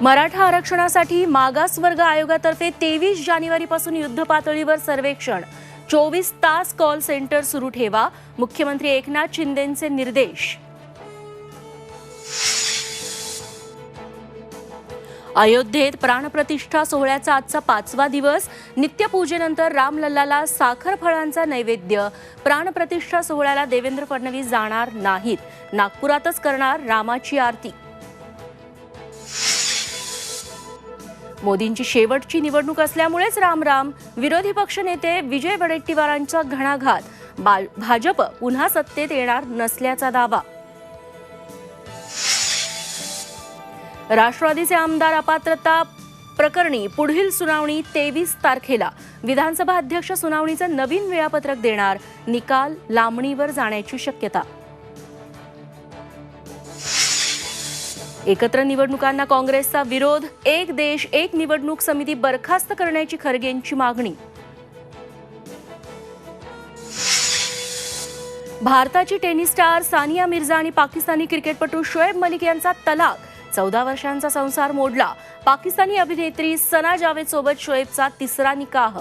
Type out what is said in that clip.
मराठा आरक्षणासाठी मागासवर्ग आयोगातर्फे 23 जानेवारीपासून युद्धपातळीवर सर्वेक्षण, 24 तास कॉल सेंटर सुरू ठेवा, मुख्यमंत्री एकनाथ शिंदेंचे निर्देश. अयोध्येत प्राणप्रतिष्ठा सोहळ्याचा आजचा 5वा दिवस. नित्यपूजेनंतर रामलल्लाला साखर फळांचा नैवेद्य. प्राणप्रतिष्ठा सोहळ्याला देवेंद्र फडणवीस जाणार नाहीत, नागपुरातच करणार रामाची आरती. मोदींची शेवटची निवडणूक असल्यामुळेच राम, विरोधी पक्षनेते विजय वडेट्टीवारांचा घणाघात. भाजप पुन्हा सत्तेत येणार नसल्याचा दावा. राष्ट्रवादीचे आमदार अपात्रता प्रकरणी पुढील सुनावणी 23 तारखेला. विधानसभा अध्यक्ष सुनावणीचं नवीन वेळापत्रक देणार. निकाल लांबणीवर जाण्याची शक्यता. एकत्र निवडणुकांना काँग्रेसचा विरोध. एक देश एक निवडणूक समिती बरखास्त करण्याची खरगेंची मागणी. भारताची टेनिस स्टार सानिया मिर्झा आणि पाकिस्तानी क्रिकेटपटू शोएब मलिक यांचा तलाक. 14 वर्षांचा संसार मोडला. पाकिस्तानी अभिनेत्री सना जावेद सोबत शोएबचा 3रा निकाह.